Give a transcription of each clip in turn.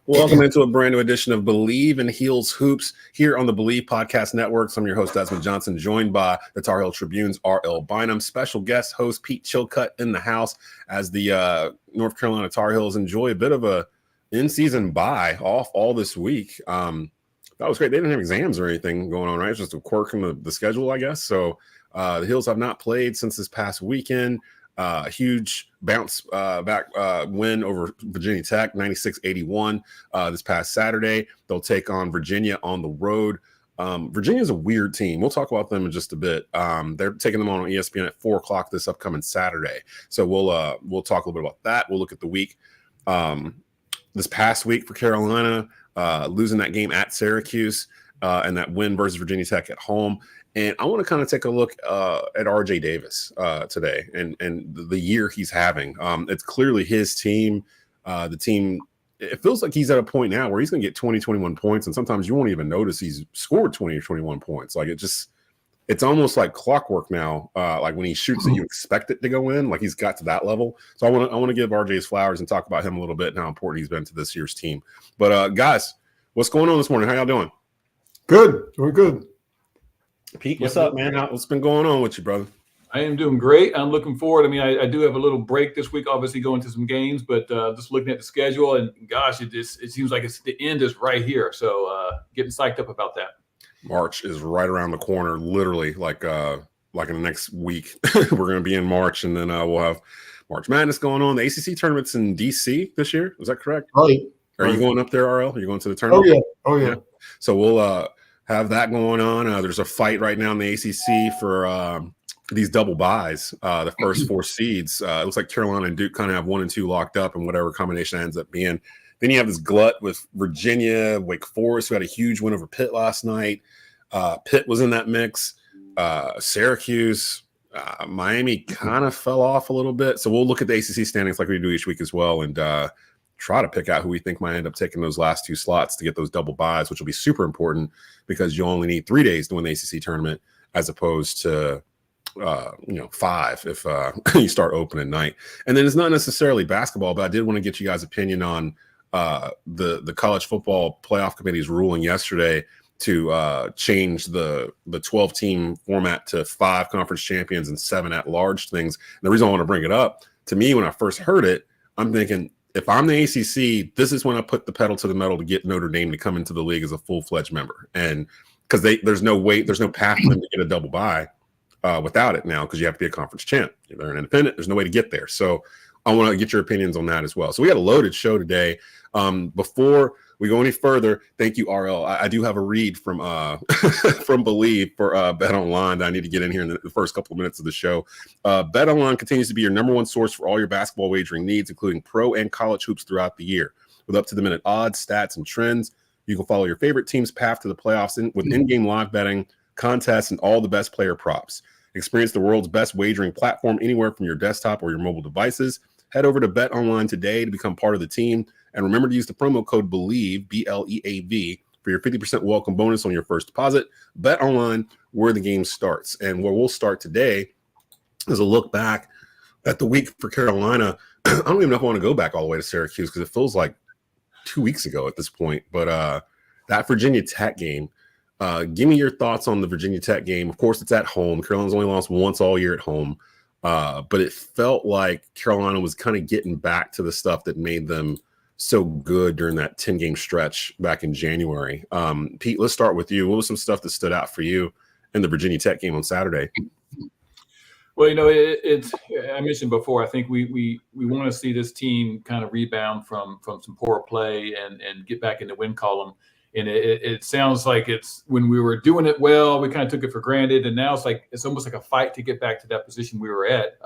Welcome into a brand new edition of Bleav in Heels Hoops here on the Bleav Podcast Network. I'm your host, Desmond Johnson, joined by the Tar Heel Tribune's R.L. Bynum, special guest host Pete Chilcutt in the house as the North Carolina Tar Heels enjoy a bit of a in-season bye off all this week. That was great. They didn't have exams or anything going on, right? It's just a quirk in the schedule, I guess. So the Heels have not played since this past weekend. A huge bounce back win over Virginia Tech, 96-81 this past Saturday. They'll take on Virginia on the road. Virginia's a weird team. We'll talk about them in just a bit. They're taking them on ESPN at 4 o'clock this upcoming Saturday. So we'll talk a little bit about that. We'll look at the week. This past week for Carolina, losing that game at Syracuse and that win versus Virginia Tech at home. And I want to kind of take a look at RJ Davis today and the year he's having. It's clearly his team. The team, it feels like he's at a point now where he's going to get 20, 21 points. And sometimes you won't even notice he's scored 20 or 21 points. Like it's almost like clockwork now. Like when he shoots it, you expect it to go in. Like he's got to that level. So I want to give RJ his flowers and talk about him a little bit and how important he's been to this year's team. But guys, what's going on this morning? How y'all doing? Good. We're good. Pete, what's up, man? What's been going on with you, brother? I am doing great. I'm looking forward. I mean, I do have a little break this week, obviously going to some games, but just looking at the schedule and gosh, it seems like the end is right here. So getting psyched up about that. March is right around the corner, literally like in the next week. We're going to be in March, and then we'll have March Madness going on. The ACC tournament's in DC this year. Is that correct? Right. Are you going up there, RL? Are you going to the tournament? Oh yeah. So we'll have that going on. There's a fight right now in the ACC for these double buys. The first 4 seeds. It looks like Carolina and Duke kind of have 1 and 2 locked up, and whatever combination ends up being. Then you have this glut with Virginia, Wake Forest, who had a huge win over Pitt last night. Pitt was in that mix. Syracuse, Miami kind of fell off a little bit. So we'll look at the ACC standings like we do each week as well, and try to pick out who we think might end up taking those last 2 slots to get those double buys, which will be super important because you only need 3 days to win the ACC tournament as opposed to 5 if you start opening night. And then it's not necessarily basketball, but I did want to get you guys' opinion on the college football playoff committee's ruling yesterday to change the 12-team format to 5 conference champions and 7 at-large things. And the reason I want to bring it up, to me, when I first heard it, I'm thinking, if I'm the ACC, this is when I put the pedal to the metal to get Notre Dame to come into the league as a full-fledged member. And because there's no path for them to get a double bye without it now, because you have to be a conference champ. They're an independent. There's no way to get there. So I want to get your opinions on that as well. So we got a loaded show today. Before we go any further, thank you, RL. I do have a read from from Bleav for Bet Online that I need to get in here in the first couple of minutes of the show. Bet Online continues to be your #1 source for all your basketball wagering needs, including pro and college hoops throughout the year. With up-to-the-minute odds, stats, and trends, you can follow your favorite team's path to the playoffs with in-game live betting, contests, and all the best player props. Experience the world's best wagering platform anywhere from your desktop or your mobile devices. Head over to Bet Online today to become part of the team. And remember to use the promo code Bleav, BLEAV, for your 50% welcome bonus on your first deposit. Bet Online, where the game starts. And where we'll start today is a look back at the week for Carolina. I don't even know if I want to go back all the way to Syracuse because it feels like 2 weeks ago at this point. But that Virginia Tech game, give me your thoughts on the Virginia Tech game. Of course, it's at home. Carolina's only lost once all year at home. But it felt like Carolina was kind of getting back to the stuff that made them so good during that 10-game stretch back in January. Pete, let's start with you. What was some stuff that stood out for you in the Virginia Tech game on Saturday? Well, it's I mentioned before, I think we want to see this team kind of rebound from some poor play and get back in the win column. And it sounds like it's when we were doing it well, we kind of took it for granted. And now it's almost like a fight to get back to that position we were at.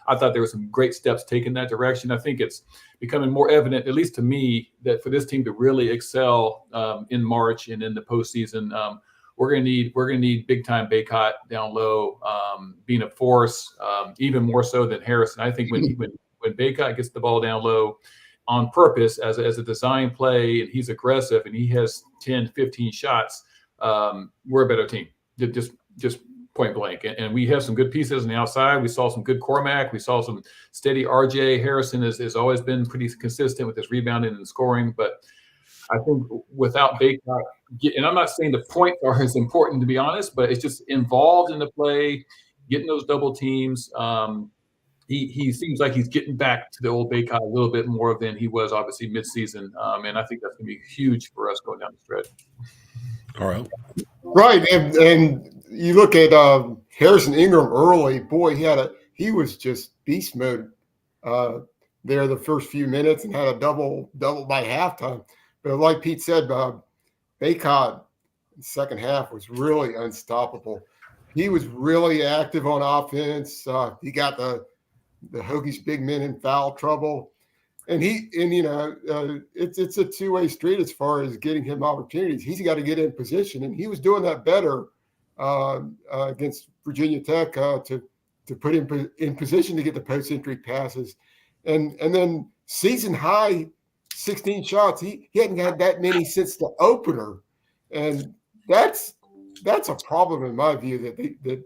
I thought there were some great steps taken in that direction. I think it's becoming more evident, at least to me, that for this team to really excel in March and in the postseason, we're going to need big time Baycott down low, being a force, even more so than Harrison. I think when Baycott gets the ball down low, on purpose as a design play, and he's aggressive and he has 10, 15 shots, we're a better team. Just point blank. And we have some good pieces on the outside. We saw some good Cormac. We saw some steady RJ. Harrison has always been pretty consistent with his rebounding and scoring. But I think without Bacot, and I'm not saying the points are as important, to be honest, but it's just involved in the play, getting those double teams. He seems like he's getting back to the old Bacot a little bit more than he was obviously midseason, and I think that's going to be huge for us going down the stretch. All right. Right, and you look at Harrison Ingram early. Boy, he was just beast mode there the first few minutes and had a double by halftime. But like Pete said, Bacot in the second half was really unstoppable. He was really active on offense. He got the Hokies big men in foul trouble. And it's a two-way street as far as getting him opportunities. He's got to get in position, and he was doing that better against Virginia Tech to put him in position to get the post-entry passes. And then season high 16 shots. He hadn't had that many since the opener, and that's a problem in my view that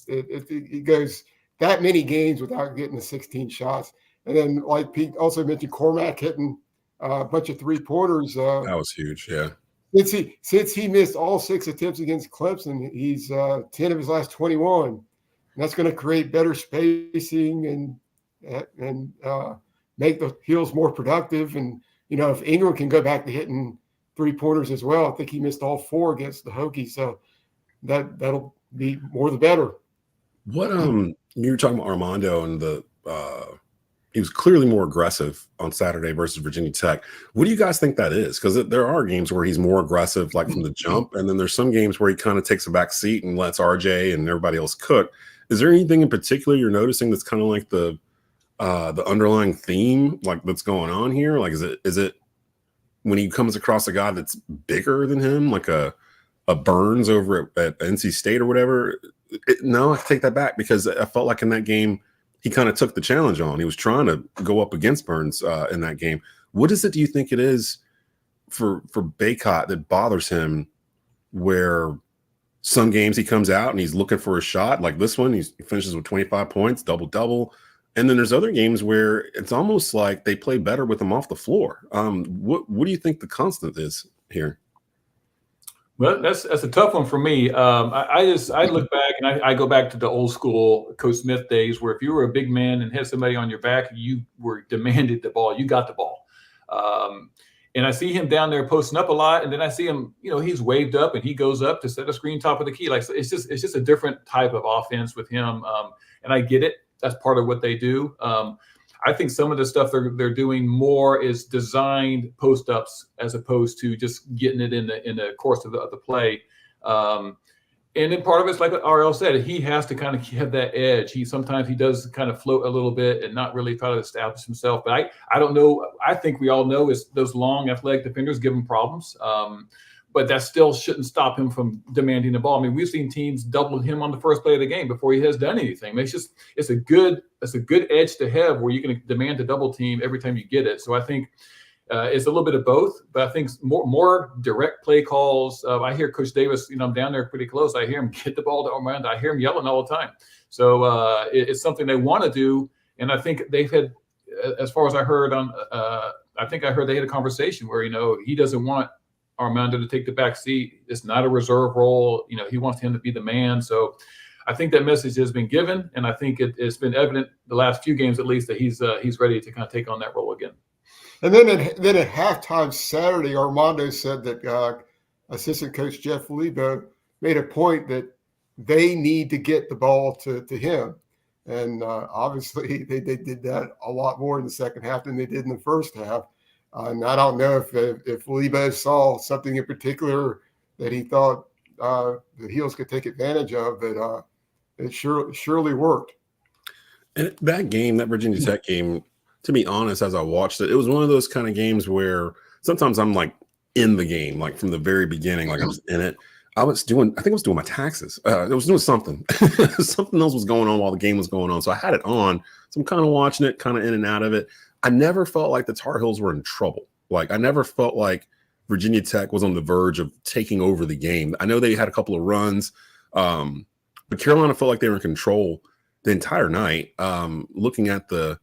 he goes that many games without getting the 16 shots. And then, like Pete also mentioned, Cormac hitting a bunch of three-pointers. That was huge, yeah. Since he missed all 6 attempts against Clemson, he's 10 of his last 21. And that's going to create better spacing and make the Heels more productive. And, if Ingram can go back to hitting three-pointers as well, I think he missed all 4 against the Hokies. So that'll be more the better. What you were talking about Armando and he was clearly more aggressive on Saturday versus Virginia Tech. What do you guys think that is? Because there are games where he's more aggressive, like from the jump, and then there's some games where he kind of takes a back seat and lets RJ and everybody else cook. Is there anything in particular you're noticing that's kind of like the underlying theme, like that's going on here? Like, is it when he comes across a guy that's bigger than him, like a Burns over at NC State or whatever? No, I take that back, because I felt like in that game he kind of took the challenge on. He was trying to go up against Burns in that game. What is it, do you think it is for Bacot that bothers him, where some games he comes out and he's looking for a shot, like this one, he finishes with 25 points, double-double, and then there's other games where it's almost like they play better with him off the floor? What do you think the constant is here? Well, that's a tough one for me. I look back and I go back to the old school Coach Smith days, where if you were a big man and had somebody on your back, you were demanded the ball. You got the ball. And I see him down there posting up a lot, and then I see him, he's waved up and he goes up to set a screen top of the key. Like, it's just a different type of offense with him. And I get it. That's part of what they do. I think some of the stuff they're doing more is designed post ups as opposed to just getting it in the course of the play. And then part of it's like RL said, he has to kind of have that edge. Sometimes he does kind of float a little bit and not really try to establish himself. But I don't know. I think we all know is those long athletic defenders give him problems. But that still shouldn't stop him from demanding the ball. I mean, we've seen teams double him on the first play of the game before he has done anything. I mean, it's a good edge to have where you can demand a double team every time you get it. So I think it's a little bit of both, but I think more direct play calls. I hear Coach Davis, I'm down there pretty close. I hear him get the ball to Armando. I hear him yelling all the time. So it's something they want to do. And I think they've had, as far as I heard I think I heard they had a conversation where, he doesn't want Armando to take the back seat. It's not a reserve role. He wants him to be the man. So I think that message has been given, and I think it's been evident the last few games at least that he's ready to kind of take on that role again. And then at halftime Saturday, Armando said that assistant coach Jeff Bleav made a point that they need to get the ball to him. And obviously they did that a lot more in the second half than they did in the first half. And I don't know if Bleav saw something in particular that he thought the Heels could take advantage of, but it surely worked. And that game, that Virginia Tech game, to be honest, as I watched it, it was one of those kind of games where sometimes I'm like in the game, like from the very beginning, like I was in it. I think I was doing my taxes. I was doing something. Something else was going on while the game was going on. So I had it on. So I'm kind of watching it, kind of in and out of it. I never felt like the Tar Heels were in trouble. Like, I never felt like Virginia Tech was on the verge of taking over the game. I know they had a couple of runs, but Carolina felt like they were in control the entire night. Looking at the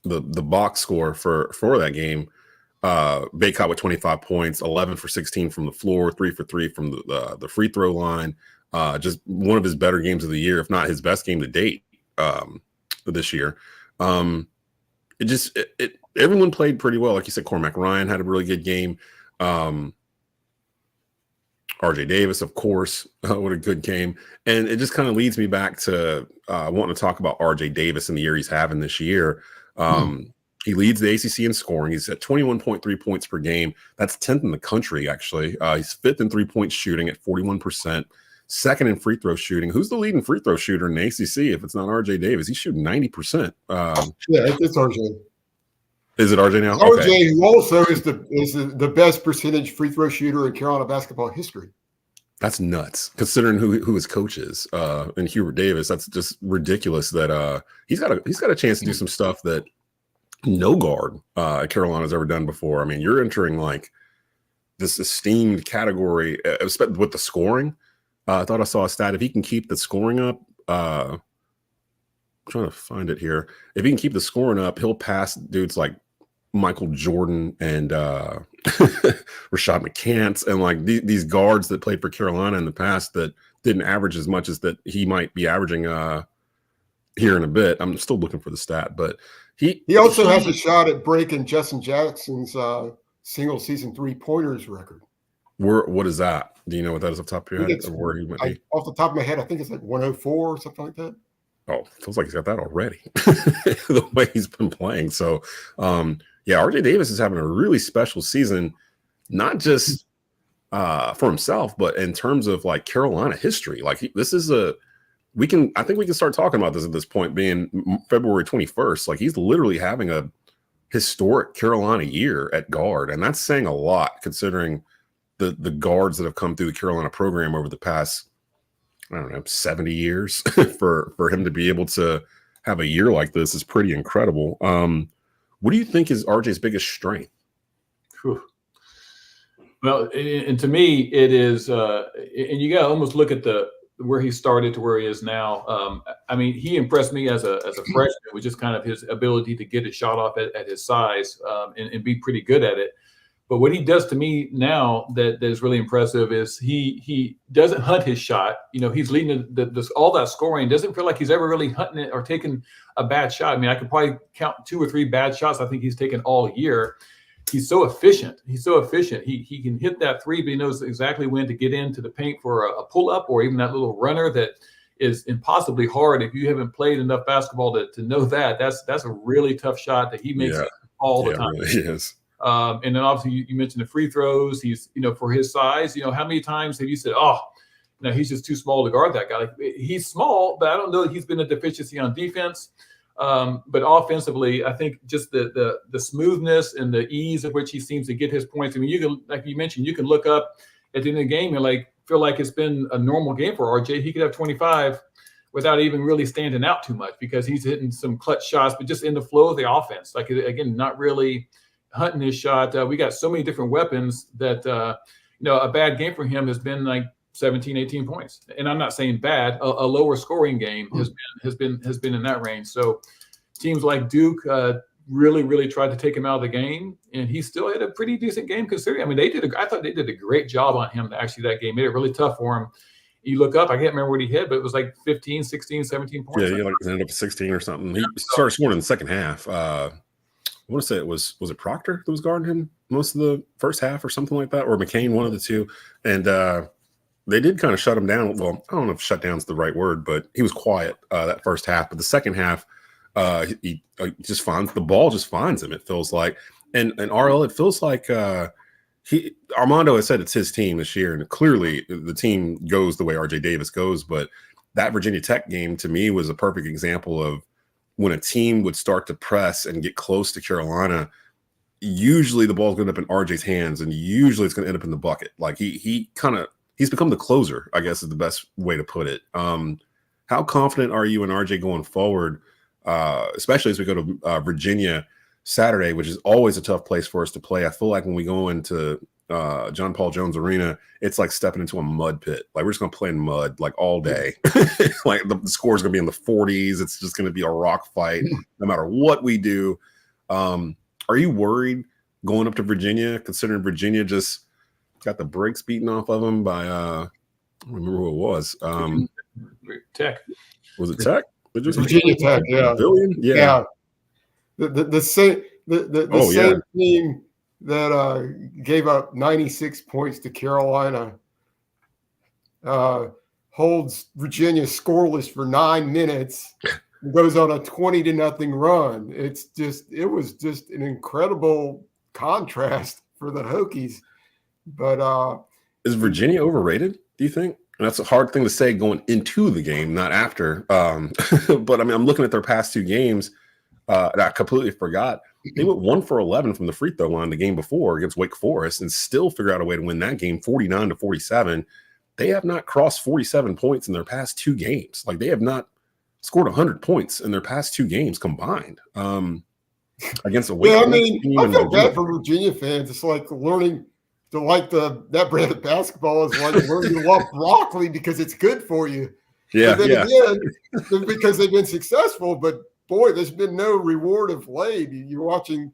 box score for that game, Baycott with 25 points, 11 for 16 from the floor, 3 for 3 from the free throw line. Just one of his better games of the year, if not his best game to date this year. Everyone played pretty well. Like you said, Cormac Ryan had a really good game. RJ Davis, of course, what a good game. And it just kind of leads me back to wanting to talk about RJ Davis and the year he's having this year. He leads the ACC in scoring. He's at 21.3 points per game. That's 10th in the country, actually. He's 5th in three-point shooting at 41%. 2nd in free throw shooting. Who's the leading free throw shooter in the ACC if it's not RJ Davis? He's shooting 90%. Yeah, it's RJ. Is it RJ now? RJ, Okay. who also is the best percentage free throw shooter in Carolina basketball history. That's nuts, considering who his coach is, and Hubert Davis. That's just ridiculous that he's got a chance to do some stuff that no guard at Carolina's ever done before. I mean, you're entering like this esteemed category with the scoring. I thought I saw a stat. If he can keep the scoring up, I'm trying to find it here. If he can keep the scoring up, he'll pass dudes like Michael Jordan and Rashad McCants and like these guards that played for Carolina in the past that didn't average as much as that he might be averaging here in a bit. I'm still looking for the stat, but he also has a shot at breaking Justin Jackson's single season 3-pointers record. What is that? Do you know what that is off the top of your head? Or where he might be? Off the top of my head, I think it's like 104 or something like that. Oh, feels like he's got that already. The way he's been playing. So, yeah, RJ Davis is having a really special season, not just for himself, but in terms of like Carolina history. Like this is I think we can start talking about this at this point, being February 21st. Like he's literally having a historic Carolina year at guard, and that's saying a lot considering the guards that have come through the Carolina program over the past, I don't know, 70 years. for him to be able to have a year like this is pretty incredible. What do you think is RJ's biggest strength? Whew. Well, and to me, it is, and you got to almost look at where he started to where he is now. I mean, he impressed me as a freshman with just kind of his ability to get a shot off at his size and be pretty good at it. But what he does to me now that is really impressive is he doesn't hunt his shot. You know, he's leading all that scoring. Doesn't feel like he's ever really hunting it or taking a bad shot. I mean, I could probably count 2 or 3 bad shots I think he's taken all year. He's so efficient. He can hit that three, but he knows exactly when to get into the paint for a pull-up or even that little runner that is impossibly hard. If you haven't played enough basketball to know that, that's a really tough shot that he makes all the time. It really is. And then obviously you mentioned the free throws. He's, for his size, how many times have you said, oh, he's just too small to guard that guy? Like, he's small, but I don't know that he's been a deficiency on defense. But offensively, I think just the smoothness and the ease of which he seems to get his points. I mean, you can, like you mentioned, you can look up at the end of the game and feel like it's been a normal game for RJ. He could have 25 without even really standing out too much because he's hitting some clutch shots, but just in the flow of the offense. Like, again, not really hunting his shot. We got so many different weapons that, a bad game for him has been like 17, 18 points. And I'm not saying bad. A lower scoring game has been in that range. So teams like Duke really, really tried to take him out of the game, and he still had a pretty decent game considering. I mean, I thought they did a great job on him actually that game. Made it really tough for him. You look up, I can't remember what he hit, but it was like 15, 16, 17 points. Yeah, he ended up with 16 or something. He started scoring in the second half. I want to say it was it Proctor that was guarding him most of the first half or something like that, or McCain, one of the two. And they did kind of shut him down. Well, I don't know if shut down is the right word, but he was quiet that first half. But the second half, he just finds the ball, just finds him. It feels like, and RL, it feels like Armando has said it's his team this year, and clearly the team goes the way RJ Davis goes. But that Virginia Tech game to me was a perfect example of when a team would start to press and get close to Carolina. Usually the ball's going to end up in RJ's hands, and usually it's going to end up in the bucket. Like he's become the closer, I guess is the best way to put it. How confident are you in RJ going forward, especially as we go to Virginia Saturday, which is always a tough place for us to play? I feel like when we go into John Paul Jones Arena, it's like stepping into a mud pit. Like, we're just going to play in mud like all day. Like, the score is going to be in the 40s. It's just going to be a rock fight no matter what we do. Are you worried going up to Virginia, considering Virginia just got the brakes beaten off of them by I don't remember who it was. Tech. Was it Tech? Virginia Tech, yeah. Billion? Yeah. The same same team that gave up 96 points to Carolina holds Virginia scoreless for 9 minutes, goes on a 20-0 run. It was just an incredible contrast for the Hokies. But is Virginia overrated, do you think? And that's a hard thing to say going into the game, not after. But I mean, I'm looking at their past 2 games. And I completely forgot. They went 1 for 11 from the free throw line the game before against Wake Forest and still figure out a way to win that game 49-47. They have not crossed 47 points in their past 2 games. Like, they have not scored 100 points in their past 2 games combined against a Wake Forest team. I feel bad for Virginia fans. It's like learning to like that brand of basketball is like learning to love broccoli because it's good for you. Yeah, again, because they've been successful, but boy, there's been no reward of late. You're watching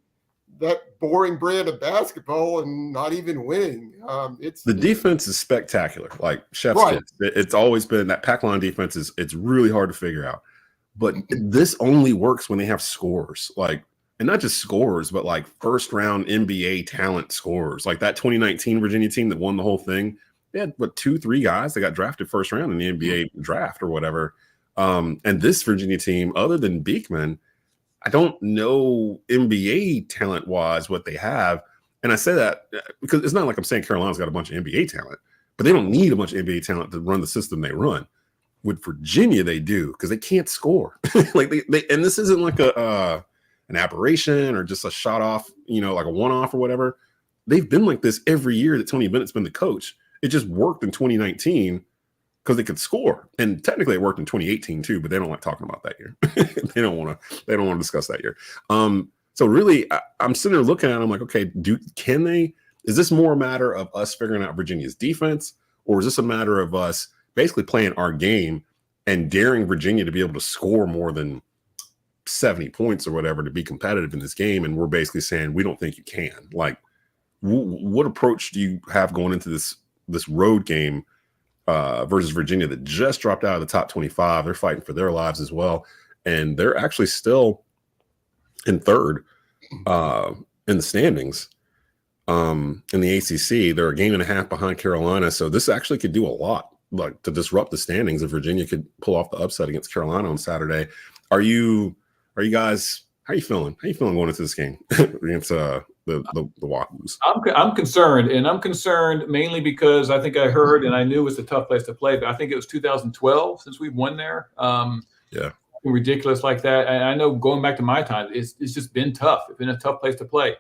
that boring brand of basketball and not even winning. The defense is spectacular. Like chef's kiss. It's always been that pack line defense it's really hard to figure out. But this only works when they have scorers. Like, and not just scorers, but like first round NBA talent scorers. Like that 2019 Virginia team that won the whole thing. They had 2-3 guys that got drafted first round in the NBA draft or whatever. And this Virginia team, other than Beekman, I don't know NBA talent-wise what they have. And I say that because it's not like I'm saying Carolina's got a bunch of NBA talent, but they don't need a bunch of NBA talent to run the system they run. With Virginia, they do because they can't score. Like they and this isn't like an aberration or just a shot off, like a one-off or whatever. They've been like this every year that Tony Bennett's been the coach. It just worked in 2019 because they could score, and technically it worked in 2018 too. But they don't like talking about that year. They don't want to discuss that year. So really, I'm sitting there looking at it, I'm like, okay, can they? Is this more a matter of us figuring out Virginia's defense, or is this a matter of us basically playing our game and daring Virginia to be able to score more than 70 points or whatever to be competitive in this game? And we're basically saying we don't think you can. Like, what approach do you have going into this road game versus Virginia that just dropped out of the top 25? They're fighting for their lives as well, and they're actually still in third in the standings in the ACC. They're a game and a half behind Carolina, so this actually could do a lot, like to disrupt the standings if Virginia could pull off the upset against Carolina on Saturday. Are you guys? How are you feeling? How are you feeling going into this game against the Wahoos? I'm concerned, and I'm concerned mainly because I think I heard and I knew it was a tough place to play, but I think it was 2012 since we've won there. Yeah, ridiculous like that. I know going back to my time, it's just been tough. It's been a tough place to play.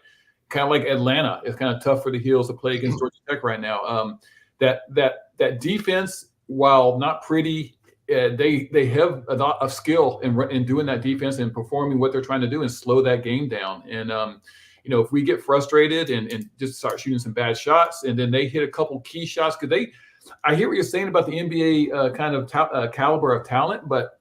Kind of like Atlanta, it's kind of tough for the Heels to play against Georgia Tech right now. That defense, while not pretty, they have a lot of skill in doing that defense and performing what they're trying to do and slow that game down. And if we get frustrated and just start shooting some bad shots, and then they hit a couple key shots, because I hear what you're saying about the NBA kind of caliber of talent, but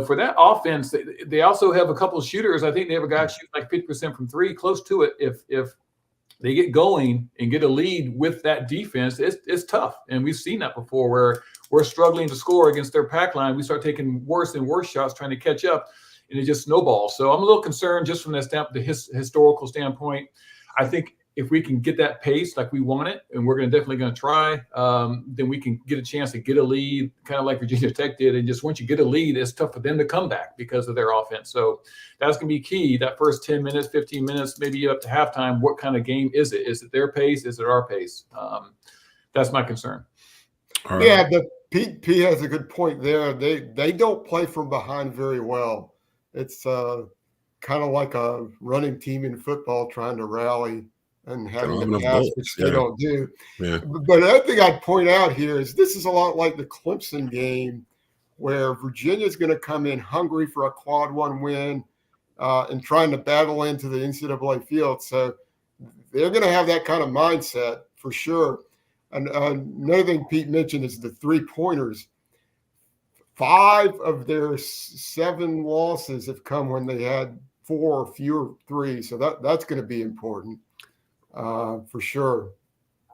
for that offense, they also have a couple of shooters. I think they have a guy shooting like 50% from three, close to it. If they get going and get a lead with that defense, it's tough. And we've seen that before where we're struggling to score against their pack line. We start taking worse and worse shots trying to catch up, and it just snowballs. So I'm a little concerned just from that the historical standpoint. I think if we can get that pace like we want it, and we're definitely going to try, then we can get a chance to get a lead, kind of like Virginia Tech did. And just once you get a lead, it's tough for them to come back because of their offense. So that's going to be key. That first 10 minutes, 15 minutes, maybe up to halftime, what kind of game is it? Is it their pace? Is it our pace? That's my concern. Right. Yeah, but Pete has a good point there. They don't play from behind very well. It's kind of like a running team in football trying to rally and having to pass, which they don't do. Yeah. But another thing I'd point out here is this is a lot like the Clemson game, where Virginia's going to come in hungry for a quad one win and trying to battle into the NCAA field. So they're going to have that kind of mindset for sure. And another thing Pete mentioned is the 3-pointers. 5 of their 7 losses have come when they had 4 or fewer threes. So that's going to be important. for sure.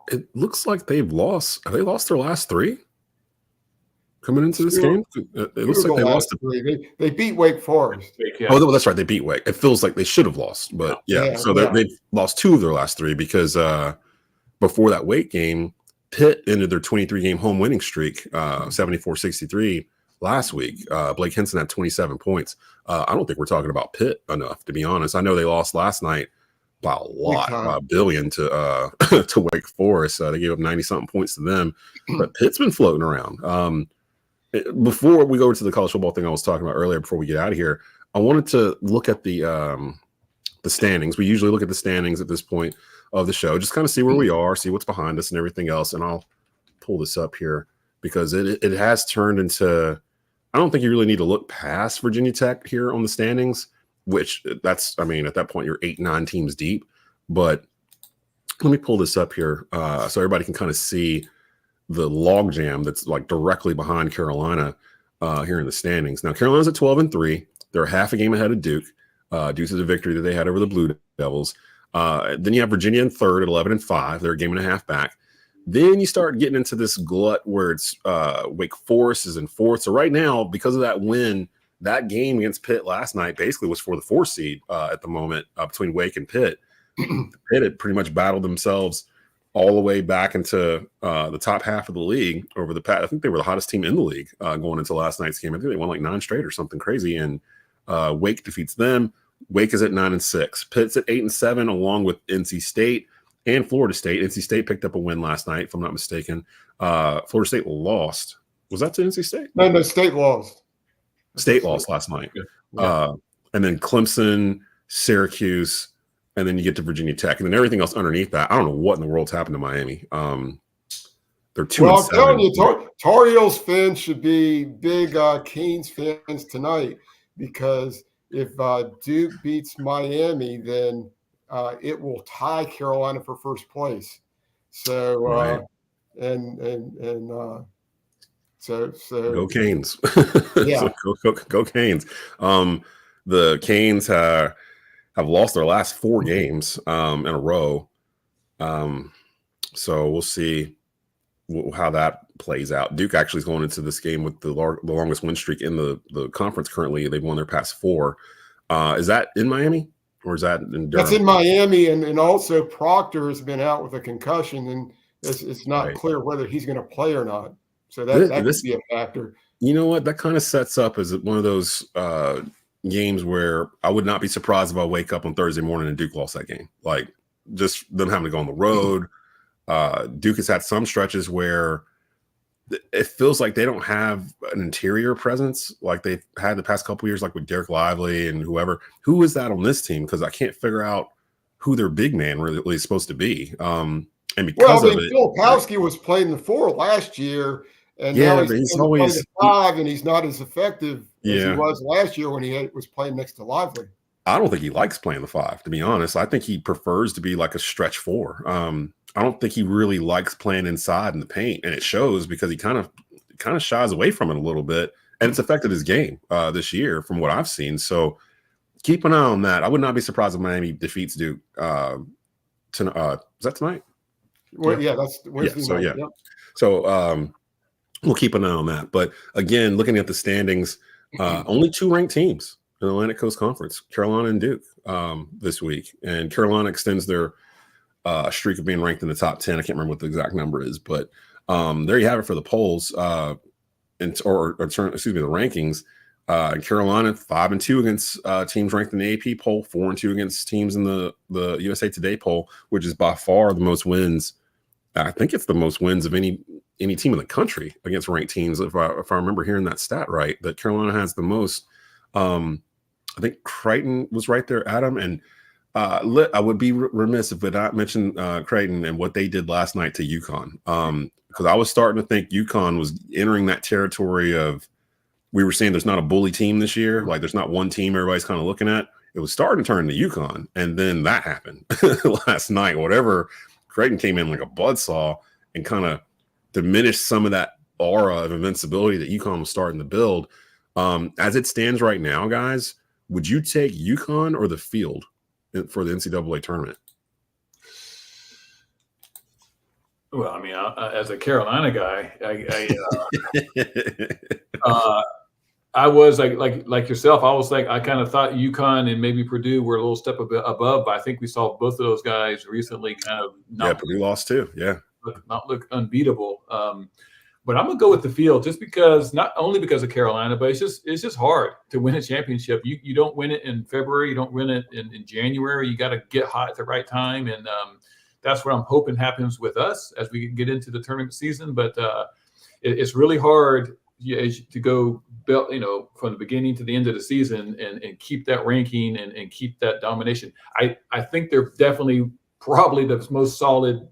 It looks like they've lost. Have they lost their last 3 coming into this game? It looks like they lost. They beat Wake Forest. Yeah. Oh, no, that's right. They beat Wake. It feels like they should have lost, but So they've lost 2 of their last 3 because before that Wake game, Pitt ended their 23-game home winning streak, 74-63 last week. Blake Henson had 27 points. I don't think we're talking about Pitt enough, to be honest. I know they lost last night by a lot, by $1 billion to to Wake Forest. They gave up 90-something points to them, but Pitt's been floating around. Before we go to the college football thing I was talking about earlier, before we get out of here, I wanted to look at the standings. We usually look at the standings at this point of the show, just kind of see where we are, see what's behind us and everything else. And I'll pull this up here because it has turned into, I don't think you really need to look past Virginia Tech here on the standings, which at that point you're 8-9 teams deep. But let me pull this up here so everybody can kind of see the logjam that's like directly behind Carolina here in the standings. Now, Carolina's at 12-3. They're half a game ahead of Duke due to the victory that they had over the Blue Devils. Then you have Virginia in third at 11-5. They're a game and a half back. Then you start getting into this glut where it's Wake Forest is in fourth. So right now, because of that win, that game against Pitt last night basically was for the 4th seed at the moment between Wake and Pitt. Pitt had pretty much battled themselves all the way back into the top half of the league over the past. I think they were the hottest team in the league going into last night's game. I think they won like 9 straight or something crazy. And Wake defeats them. Wake is at 9-6. Pitt's at 8-7, along with NC State and Florida State. NC State picked up a win last night, if I'm not mistaken. Florida State lost. Was that to NC State? No, State lost. State lost last night. Yeah. And then Clemson, Syracuse, and then you get to Virginia Tech, and then everything else underneath that. I don't know what in the world's happened to Miami. They're 2-7. Well, I'm telling you, Tar Heels fans should be big Canes fans tonight, because if Duke beats Miami, then it will tie Carolina for first place. So right. So go Canes. Yeah. So go Canes. The Canes have lost their last 4 games in a row. So we'll see how that plays out. Duke actually is going into this game with the longest win streak in the conference currently. They've won their past 4. Is that in Miami or is that in Durham? That's in Miami, and also Proctor has been out with a concussion, and it's not right. clear whether he's going to play or not. So that could be a factor. You know what? That kind of sets up as one of those games where I would not be surprised if I wake up on Thursday morning and Duke lost that game. Like, just them having to go on the road. Duke has had some stretches where it feels like they don't have an interior presence like they've had the past couple of years, like with Derek Lively and whoever. Who is that on this team? Because I can't figure out who their big man really is supposed to be. And because of it, Filipowski was playing the 4 last year, and now he's always the 5, and he's not as effective as he was last year when he was playing next to Lively. I don't think he likes playing the 5, to be honest. I think he prefers to be like a stretch 4. I don't think he really likes playing inside in the paint, and it shows because he kind of shies away from it a little bit, and it's affected his game this year from what I've seen. So keep an eye on that. I would not be surprised if Miami defeats Duke. Is that tonight? Well, yeah, that's Wednesday night. Yep. So we'll keep an eye on that. But again, looking at the standings, only 2 ranked teams in the Atlantic Coast Conference, Carolina and Duke, this week. And Carolina extends their streak of being ranked in the top 10. I can't remember what the exact number is, but there you have it for the polls, or the rankings. Carolina 5-2 against teams ranked in the AP poll, 4-2 against teams in the USA Today poll, which is by far the most wins. I think it's the most wins of any team in the country against ranked teams. If I remember hearing that stat right, that Carolina has the most. I think Creighton was right there, Adam, and I would be remiss if I not mention Creighton and what they did last night to UConn, because I was starting to think UConn was entering that territory of, we were saying there's not a bully team this year, like there's not one team everybody's kind of looking at. It was starting to turn to UConn, and then that happened last night. Whatever, Creighton came in like a buzzsaw and kind of diminished some of that aura of invincibility that UConn was starting to build. As it stands right now, guys, would you take UConn or the field for the NCAA tournament? Well, I mean, as a Carolina guy, I was like yourself. I was like, I kind of thought UConn and maybe Purdue were a little step above, but I think we saw both of those guys recently kind of Purdue lost too. Yeah, not look unbeatable. But I'm gonna go with the field just because, not only because of Carolina, but it's just hard to win a championship. You don't win it in February, you don't win it in January. You got to get hot at the right time, and that's what I'm hoping happens with us as we get into the tournament season. But it's really hard to go, from the beginning to the end of the season and keep that ranking and keep that domination. I think they're definitely probably the most solid,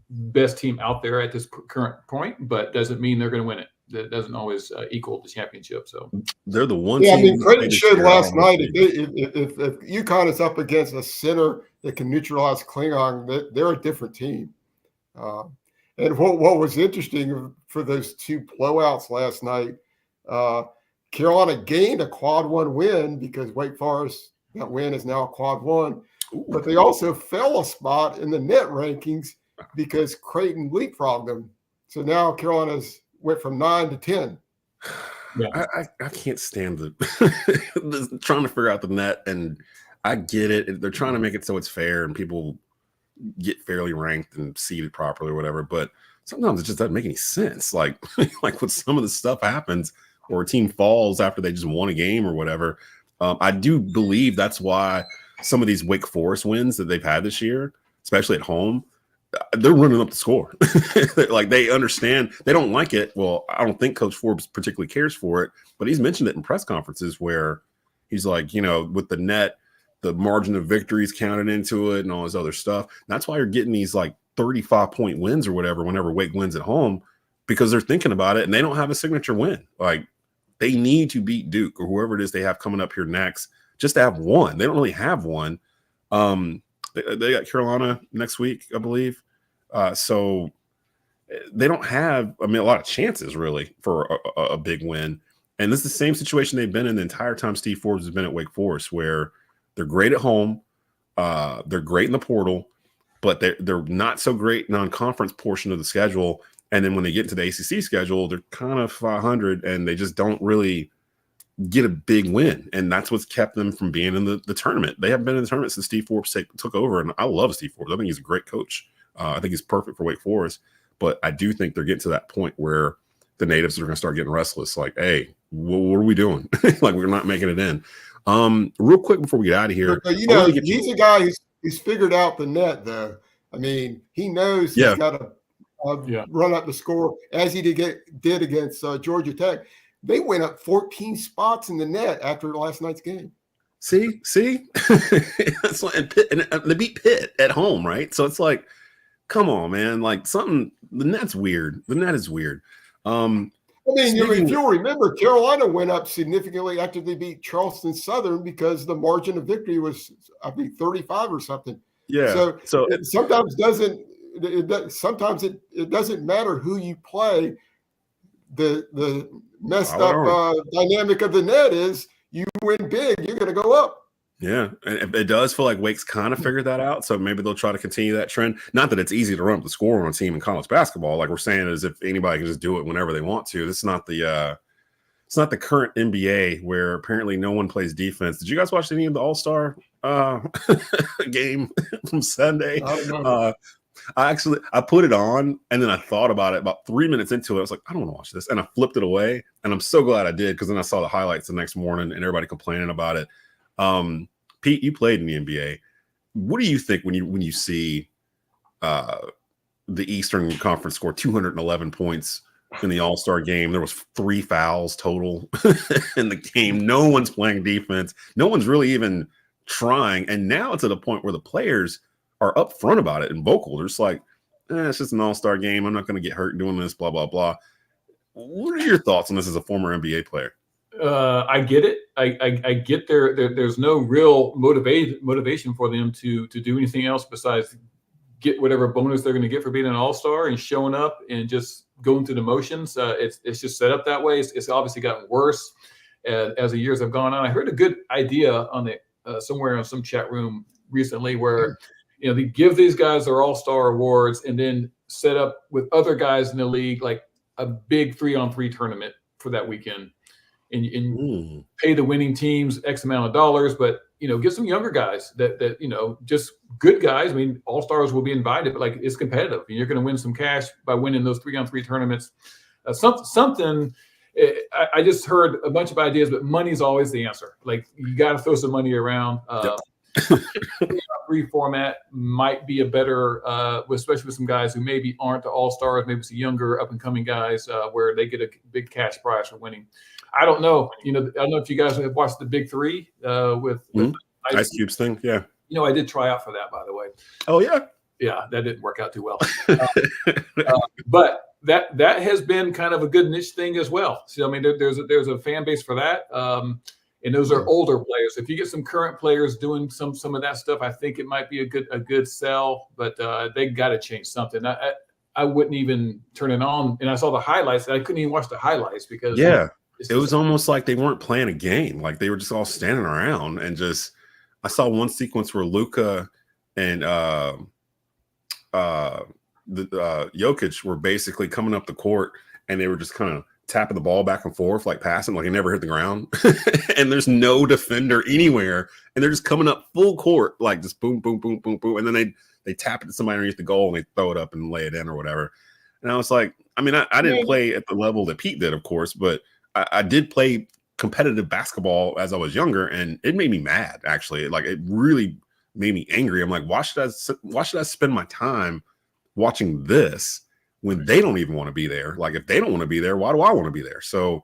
best team out there at this current point, but doesn't mean they're going to win it. That doesn't always equal the championship. So they're the one. Yeah, I mean, Creighton showed last night if UConn is up against a center that can neutralize Klingon, they're a different team. And what was interesting for those two blowouts last night, Carolina gained a quad one win because Wake Forest, that win is now a quad one. Ooh. But they also fell a spot in the net rankings because Creighton leapfrogged them. So now Carolina's went from 9 to 10. Yeah. I can't stand the trying to figure out the net, and I get it. They're trying to make it so it's fair and people get fairly ranked and seeded properly or whatever, but sometimes it just doesn't make any sense. Like when some of the stuff happens or a team falls after they just won a game or whatever. I do believe that's why some of these Wake Forest wins that they've had this year, especially at home, they're running up the score. Like they understand, they don't like it. Well, I don't think Coach Forbes particularly cares for it, but he's mentioned it in press conferences where he's like, with the net, the margin of victories counted into it and all this other stuff. That's why you're getting these like 35-point wins or whatever whenever Wake wins at home, because they're thinking about it and they don't have a signature win. Like they need to beat Duke or whoever it is they have coming up here next just to have one. They don't really have one. They got Carolina next week, I believe. So they don't have, a lot of chances really for a big win. And this is the same situation they've been in the entire time Steve Forbes has been at Wake Forest, where they're great at home. They're great in the portal, but they're not so great non-conference portion of the schedule. And then when they get into the ACC schedule, they're kind of 500 and they just don't really get a big win. And that's what's kept them from being in the tournament. They haven't been in the tournament since Steve Forbes took over. And I love Steve Forbes. I think he's a great coach. I think he's perfect for Wake Forest. But I do think they're getting to that point where the natives are going to start getting restless. Like, hey, what are we doing? Like, we're not making it in. Real quick before we get out of here. But, he's a guy who's figured out the net, though. I mean, he knows he's got to run up the score as he did against Georgia Tech. They went up 14 spots in the net after last night's game. See, that's like, and they beat Pitt at home, right? So it's like, come on, man. Like the net's weird. The net is weird. If you'll remember, Carolina went up significantly after they beat Charleston Southern because the margin of victory was, I think, 35 or something. Yeah. So it sometimes sometimes it doesn't matter who you play. The messed up dynamic of the net is you win big, you're going to go up. Yeah, and it does feel like Wake's kind of figured that out, so maybe they'll try to continue that trend. Not that it's easy to run up the score on a team in college basketball, like we're saying, as if anybody can just do it whenever they want to. This is not the it's not the current NBA where apparently no one plays defense. Did you guys watch any of the All-Star game from Sunday? I put it on and then I thought about it about 3 minutes into it. I was like, I don't want to watch this, and I flipped it away. And I'm so glad I did, because then I saw the highlights the next morning and everybody complaining about it. Pete, you played in the NBA. What do you think when you see the Eastern Conference score 211 points in the All-Star game? There was 3 fouls total in the game. No one's playing defense. No one's really even trying. And now it's at a point where the players are upfront about it and vocal. They're just like, it's just an All-Star game. I'm not going to get hurt doing this, blah, blah, blah. What are your thoughts on this as a former NBA player? I get it. I get there's no real motivation for them to do anything else besides get whatever bonus they're going to get for being an all-star and showing up and just going through the motions. It's just set up that way. It's obviously gotten worse as the years have gone on. I heard a good idea on the somewhere in some chat room recently where they give these guys their all-star awards and then set up with other guys in the league, like a big 3-on-3 tournament for that weekend, and pay the winning teams X amount of dollars, but get some younger guys that just good guys. I mean, all-stars will be invited, but like it's competitive, and you're going to win some cash by winning those 3-on-3 tournaments. Something. I just heard a bunch of ideas, but money's always the answer. Like you got to throw some money around. Free format might be a better, especially with some guys who maybe aren't the all-stars, maybe some younger up-and-coming guys where they get a big cash prize for winning. I don't know. I don't know if you guys have watched the Big Three with Ice Cube's thing. Yeah. I did try out for that, by the way. Oh yeah. Yeah, that didn't work out too well. But that has been kind of a good niche thing as well. So I mean, there's a fan base for that. And those are older players. If you get some current players doing some of that stuff, I think it might be a good sell. But they got to change something. I wouldn't even turn it on. And I saw the highlights. I couldn't even watch the highlights because it was almost like they weren't playing a game. Like they were just all standing around and just. I saw one sequence where Luka and Jokic were basically coming up the court, and they were just kind of tapping the ball back and forth, like passing, like it never hit the ground. And there's no defender anywhere, and they're just coming up full court, like just boom, boom, boom, boom, boom, and then they tap it to somebody underneath the goal and they throw it up and lay it in or whatever. And I was like, I mean, I didn't play at the level that Pete did, of course, but I did play competitive basketball as I was younger, and it made me mad. Actually, like it really made me angry. I'm like, why should I spend my time watching this when they don't even want to be there? Like, if they don't want to be there, why do I want to be there? So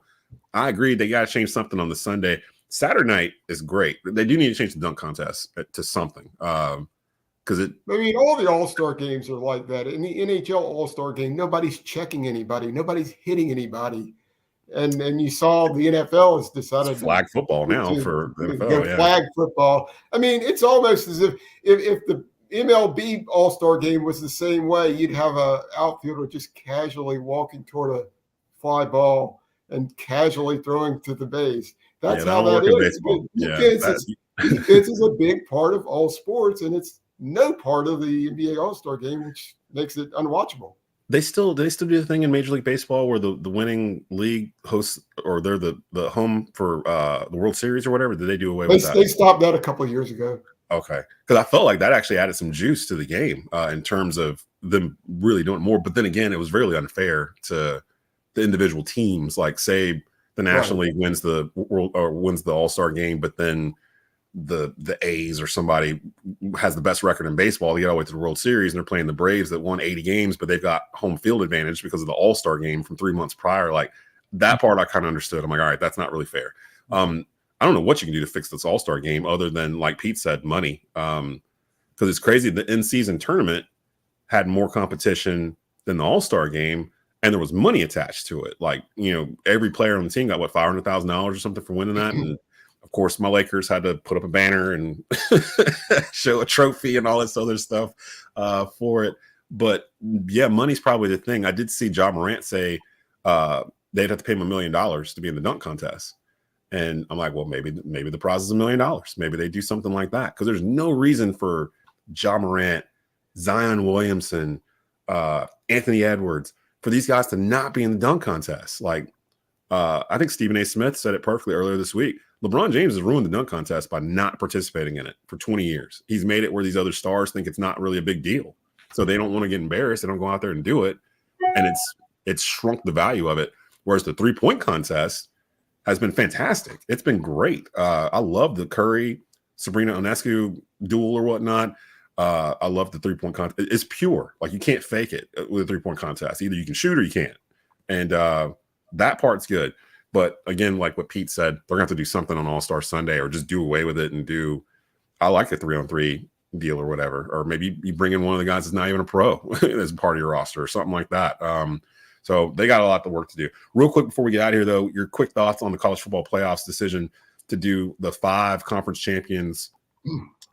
I agree. They got to change something on the Sunday. Saturday night is great. They do need to change the dunk contest to something. Because all the All-Star games are like that. In the NHL All-Star game, nobody's checking anybody. Nobody's hitting anybody. And you saw the NFL has decided it's flag football now for the NFL. Flag football. I mean, it's almost as if the MLB All-Star game was the same way. You'd have a outfielder just casually walking toward a fly ball and casually throwing to the base. That's how that is. Defense is a big part of all sports, and it's no part of the NBA All-Star game, which makes it unwatchable. They still do the thing in Major League Baseball where the winning league hosts, or they're the home for the World Series or whatever. Did they do away with that? They stopped that a couple of years ago. Okay, because I felt like that actually added some juice to the game in terms of them really doing more. But then again, it was really unfair to the individual teams. Like, say the National League wins the world or wins the All-Star game, but then the A's or somebody has the best record in baseball. They get all the way to the World Series, and they're playing the Braves that won 80 games, but they've got home field advantage because of the All-Star game from 3 months prior. Like, that part I kind of understood. I'm like, all right, that's not really fair. I don't know what you can do to fix this All-Star game other than, like Pete said, money. Because it's crazy. The in-season tournament had more competition than the All-Star game, and there was money attached to it. Like, every player on the team got, $500,000 or something for winning that. And of course, my Lakers had to put up a banner and show a trophy and all this other stuff for it. But yeah, money's probably the thing. I did see Ja Morant say they'd have to pay him $1 million to be in the dunk contest. And I'm like, well, maybe the prize is $1 million. Maybe they do something like that, because there's no reason for Ja Morant, Zion Williamson, Anthony Edwards, for these guys to not be in the dunk contest. Like, I think Stephen A. Smith said it perfectly earlier this week. LeBron James has ruined the dunk contest by not participating in it for 20 years. He's made it where these other stars think it's not really a big deal. So they don't want to get embarrassed. They don't go out there and do it. And it's shrunk the value of it. Whereas the 3-point contest has been fantastic. It's been great. I love the Curry, Sabrina Ionescu duel or whatnot. I love the 3-point contest. It's pure. Like, you can't fake it with a 3-point contest. Either you can shoot or you can't. And that part's good. But again, like what Pete said, they're going to have to do something on All-Star Sunday, or just do away with it and I like a 3-on-3 deal or whatever. Or maybe you bring in one of the guys that's not even a pro as part of your roster or something like that. So they got a lot of work to do. Real quick before we get out of here, though, your quick thoughts on the college football playoffs decision to do the 5 conference champions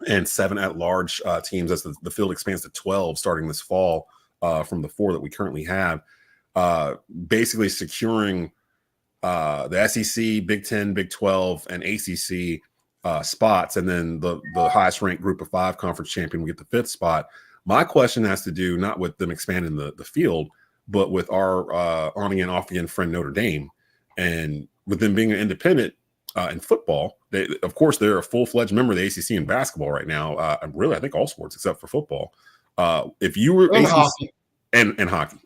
and 7 at-large teams as the field expands to 12 starting this fall from the 4 that we currently have, basically securing the SEC, Big 10, Big 12, and ACC spots, and then the highest ranked group of 5 conference champion will get the 5th spot. My question has to do not with them expanding the field, but with our on again, off again friend Notre Dame, and with them being an independent in football. Of course, they're a full-fledged member of the ACC in basketball right now. Really, I think all sports except for football. If you were And ACC, hockey. And hockey,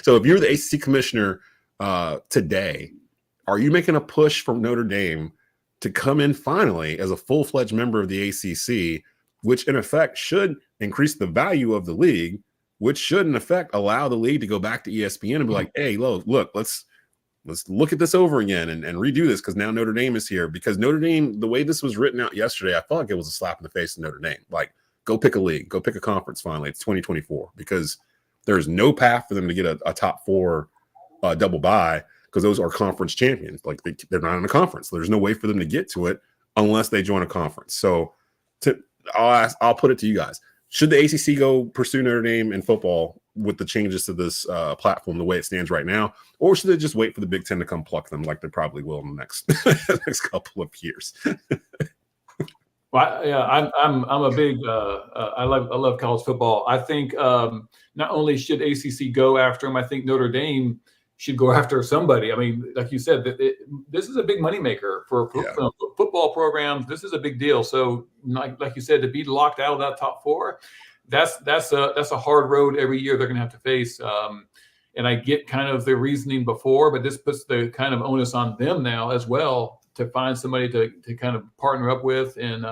so if you're the ACC commissioner today, are you making a push from Notre Dame to come in finally as a full-fledged member of the ACC, which in effect should increase the value of the league, which should in effect allow the league to go back to ESPN and be like, hey, look, let's look at this over again and redo this because now Notre Dame is here. Because Notre Dame, the way this was written out yesterday, I felt like it was a slap in the face of Notre Dame. Like, go pick a league, go pick a conference finally. It's 2024 because there's no path for them to get a top 4 double bye because those are conference champions. Like, they're not in a conference. There's no way for them to get to it unless they join a conference. So I'll put it to you guys. Should the ACC go pursue Notre Dame in football with the changes to this platform the way it stands right now, or should they just wait for the Big Ten to come pluck them like they probably will in the next couple of years? Well, yeah, I'm a big I love college football. I think not only should ACC go after them, I think Notre Dame should go after somebody. I mean, like you said, this is a big moneymaker for football programs. This is a big deal. So, like you said, to be locked out of that top 4, that's a hard road every year they're going to have to face. And I get kind of the reasoning before, but this puts the kind of onus on them now as well to find somebody to kind of partner up with. And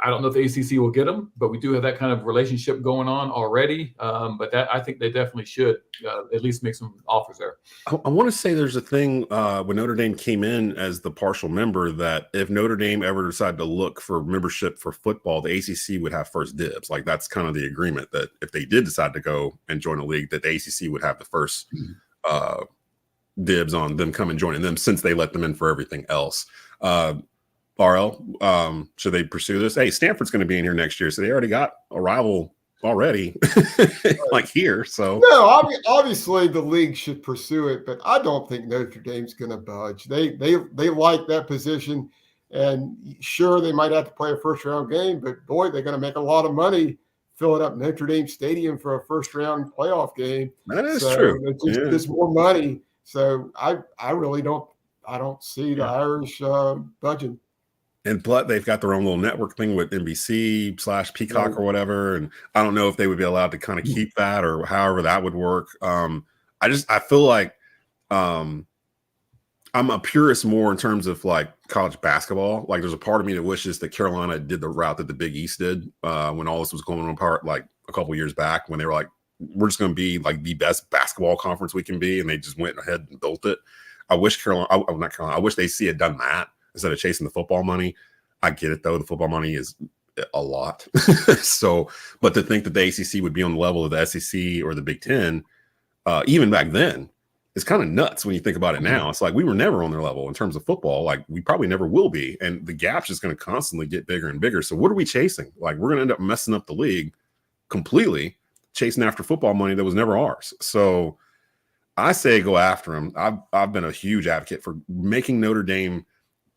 I don't know if the ACC will get them, but we do have that kind of relationship going on already. But I think they definitely should at least make some offers there. I want to say there's a thing when Notre Dame came in as the partial member that if Notre Dame ever decided to look for membership for football, the ACC would have first dibs. Like, that's kind of the agreement that if they did decide to go and join a league, that the ACC would have the first dibs on them coming joining them since they let them in for everything else. RL, should they pursue this? Hey, Stanford's going to be in here next year, so they already got a rival already, like here. So no, obviously the league should pursue it, but I don't think Notre Dame's going to budge. They like that position, and sure they might have to play a first round game, but boy, they're going to make a lot of money filling up Notre Dame Stadium for a first round playoff game. That is true. It's just more money. So I really don't see the Irish budging. And plus, they've got their own little network thing with NBC/Peacock or whatever. And I don't know if they would be allowed to kind of keep that or however that would work. I feel like I'm a purist more in terms of like college basketball. Like, there's a part of me that wishes that Carolina did the route that the Big East did when all this was going on apart, like a couple years back when they were like, we're just going to be like the best basketball conference we can be. And they just went ahead and built it. I wish I wish they had done that instead of chasing the football money. I get it though. The football money is a lot. So, but to think that the ACC would be on the level of the SEC or the Big Ten, even back then, is kind of nuts when you think about it now. It's like we were never on their level in terms of football. Like, we probably never will be. And the gap's just going to constantly get bigger and bigger. So what are we chasing? Like, we're going to end up messing up the league completely, chasing after football money that was never ours. So I say go after them. I've been a huge advocate for making Notre Dame,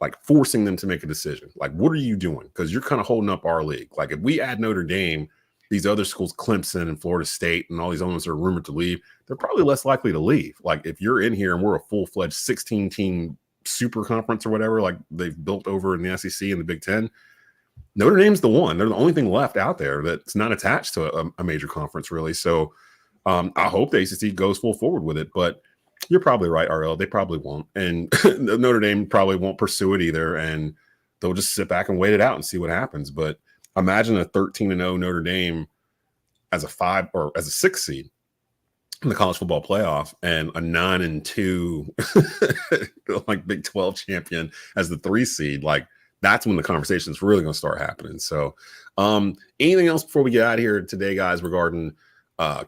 like forcing them to make a decision. Like, what are you doing? Because you're kind of holding up our league. Like, if we add Notre Dame, these other schools, Clemson and Florida State and all these others are rumored to leave, they're probably less likely to leave. Like, if you're in here and we're a full-fledged 16-team super conference or whatever, like they've built over in the SEC and the Big Ten, Notre Dame's the one. They're the only thing left out there that's not attached to a major conference, really. So I hope the ACC goes full forward with it. But you're probably right, RL. They probably won't. And Notre Dame probably won't pursue it either. And they'll just sit back and wait it out and see what happens. But imagine a 13-0 Notre Dame as a 5 or as a 6 seed in the college football playoff and a 9-2 like Big 12 champion as the 3 seed. Like, that's when the conversation is really going to start happening. So anything else before we get out of here today, guys, regarding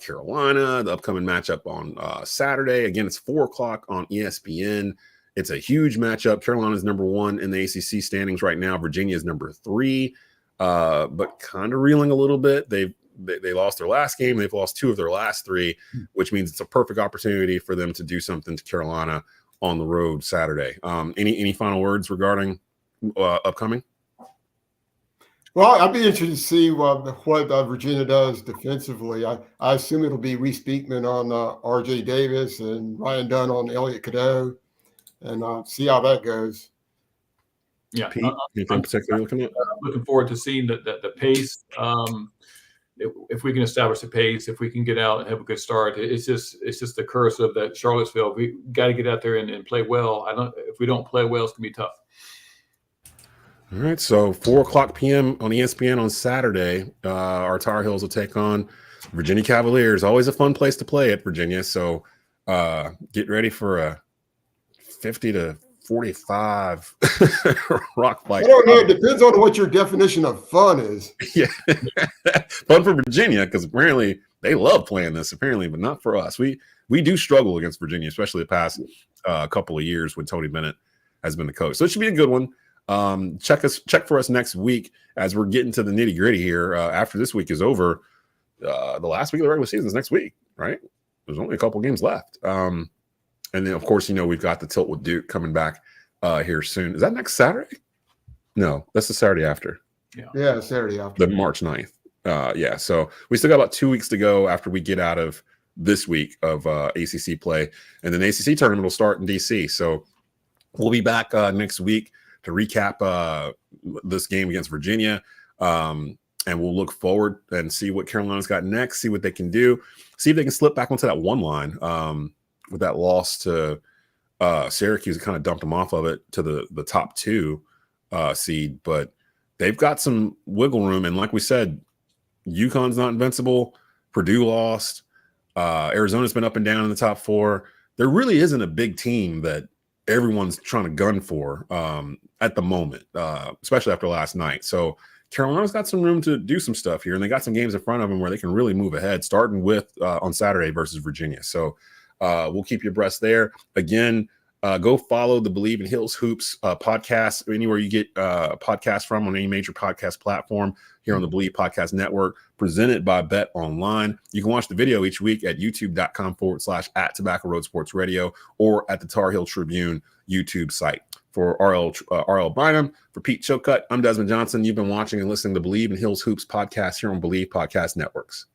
Carolina, the upcoming matchup on Saturday? Again, it's 4:00 on ESPN. It's a huge matchup. Carolina is number 1 in the ACC standings right now. Virginia is number 3, but kind of reeling a little bit. They lost their last game. They've lost 2 of their last 3, which means it's a perfect opportunity for them to do something to Carolina on the road Saturday. Any final words regarding upcoming? Well, I'd be interested to see what Virginia does defensively. I assume it'll be Reese Beekman on R.J. Davis and Ryan Dunn on Elliott Cadeau, and see how that goes. Yeah, Pete, anything particular looking at? I'm looking forward to seeing the pace. If we can establish the pace, if we can get out and have a good start, it's just the curse of that Charlottesville. We got to get out there and play well. If we don't play well, it's gonna be tough. All right, so 4:00 p.m. on ESPN on Saturday, our Tar Heels will take on Virginia Cavaliers. Always a fun place to play at Virginia. So get ready for a 50-45 rock fight. I don't know. It depends on what your definition of fun is. Yeah, fun for Virginia because apparently they love playing this. Apparently, but not for us. We do struggle against Virginia, especially the past couple of years when Tony Bennett has been the coach. So it should be a good one. Check for us next week as we're getting to the nitty gritty here. After this week is over, the last week of the regular season is next week, right? There's only a couple games left. And then of course, we've got the tilt with Duke coming back here soon. Is that next Saturday? No, that's the Saturday after. Yeah, Saturday after. The March 9th. Yeah. So we still got about 2 weeks to go after we get out of this week of ACC play, and then the ACC tournament will start in DC. So we'll be back next week to recap this game against Virginia. And we'll look forward and see what Carolina's got next, see what they can do, see if they can slip back onto that one line with that loss to Syracuse. Kind of dumped them off of it to the top 2 seed. But they've got some wiggle room. And like we said, UConn's not invincible. Purdue lost. Arizona's been up and down in the top 4. There really isn't a big team that everyone's trying to gun for at the moment, especially after last night. So Carolina's got some room to do some stuff here, and they got some games in front of them where they can really move ahead, starting with on Saturday versus Virginia. So we'll keep you abreast there. Again, go follow the Bleav in Heels Hoops podcast anywhere you get podcasts from, on any major podcast platform here on the Bleav Podcast Network, presented by Bet Online. You can watch the video each week at youtube.com/@Tobacco Road Sports Radio or at the Tar Heel Tribune YouTube site. For RL Bynum, for Pete Chilcutt, I'm Desmond Johnson. You've been watching and listening to Bleav in Heels Hoops podcast here on Bleav Podcast Networks.